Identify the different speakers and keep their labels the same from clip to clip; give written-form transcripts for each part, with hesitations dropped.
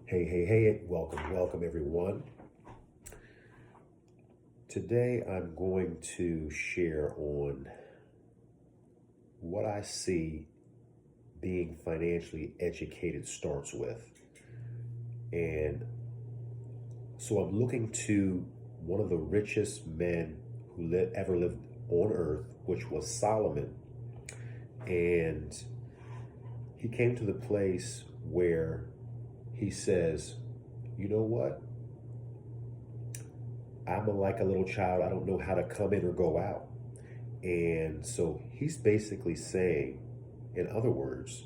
Speaker 1: Hey, welcome everyone. Today I'm going to share on what I see being financially educated starts with. And so I'm looking to one of the richest men who ever lived on earth, which was Solomon. And he came to the place where he says, you know what? Like a little child. I don't know how to come in or go out. And so he's basically saying, in other words,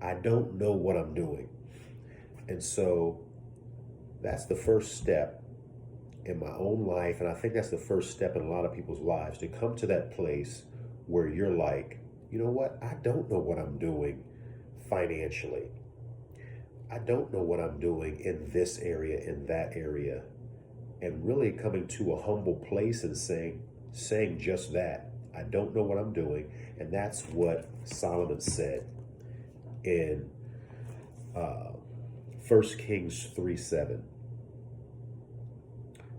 Speaker 1: I don't know what I'm doing. And so that's the first step in my own life. And I think that's the first step in a lot of people's lives, to come to that place where you're like, you know what? I don't know what I'm doing financially. I don't know what I'm doing in this area, in that area. And really coming to a humble place and saying just that. I don't know what I'm doing. And that's what Solomon said in uh, 1 Kings 3:7.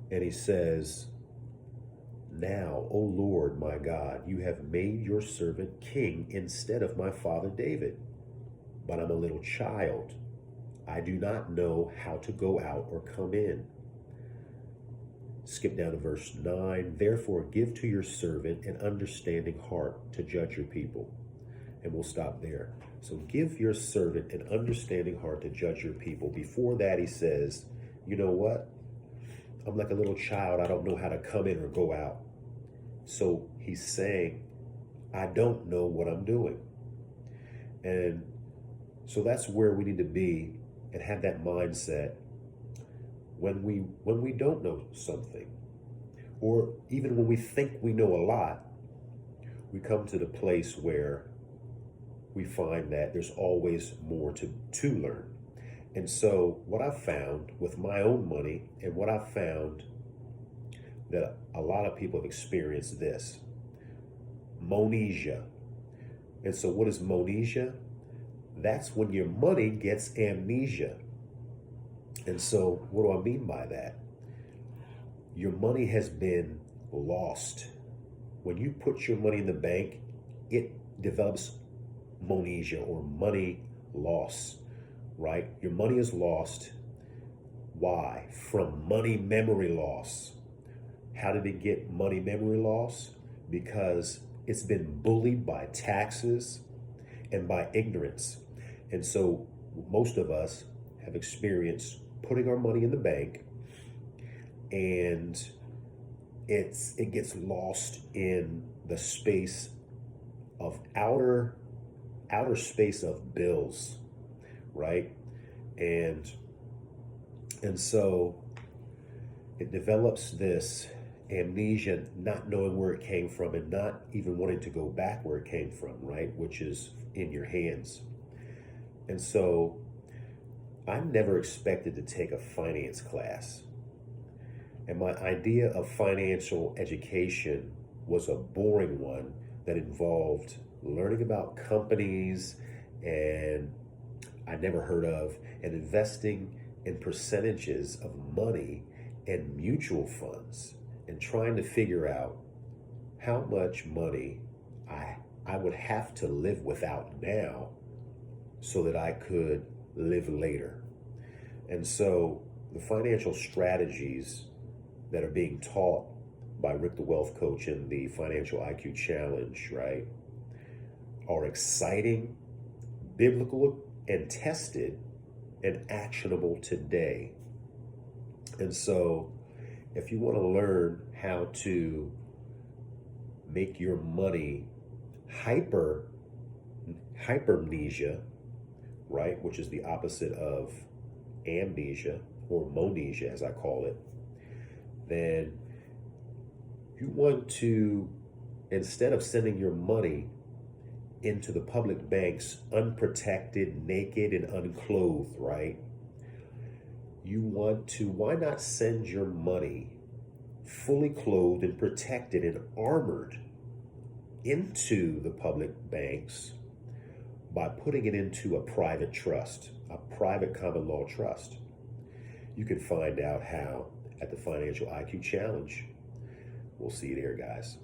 Speaker 1: And he says, now, O Lord my God, you have made your servant king instead of my father David. But I'm a little child. I do not know how to go out or come in. Skip down to verse 9. Therefore, give to your servant an understanding heart to judge your people. And we'll stop there. So give your servant an understanding heart to judge your people. Before that, he says, you know what? I'm like a little child. I don't know how to come in or go out. So he's saying, I don't know what I'm doing. And so that's where we need to be and have that mindset when we don't know something, or even when we think we know a lot. We come to the place where we find that there's always more to learn. And so what I've found with my own money, and what I've found that a lot of people have experienced this, amnesia. And so what is amnesia? That's when your money gets amnesia. And so what do I mean by that? Your money has been lost. When you put your money in the bank, it develops amnesia, or money loss, right? Your money is lost. Why? From money memory loss. How did it get money memory loss? Because it's been bullied by taxes and by ignorance. And so most of us have experienced putting our money in the bank, and it gets lost in the space of outer space of bills, right? And so it develops this amnesia, not knowing where it came from and not even wanting to go back where it came from, right? Which is in your hands. And so I never expected to take a finance class. And my idea of financial education was a boring one that involved learning about companies and I never heard of, and investing in percentages of money and mutual funds, and trying to figure out how much money I would have to live without now so that I could live later. And so the financial strategies that are being taught by Rick the Wealth Coach in the Financial IQ Challenge, right, are exciting, biblical, and tested, and actionable today. And so if you want to learn how to make your money hypermnesia, right, which is the opposite of amnesia, or monesia as I call it, then you want to, instead of sending your money into the public banks unprotected, naked, and unclothed, right? You want to, why not send your money fully clothed and protected and armored into the public banks, by putting it into a private trust, a private common law trust. You can find out how at the Financial IQ Challenge. We'll see you there, guys.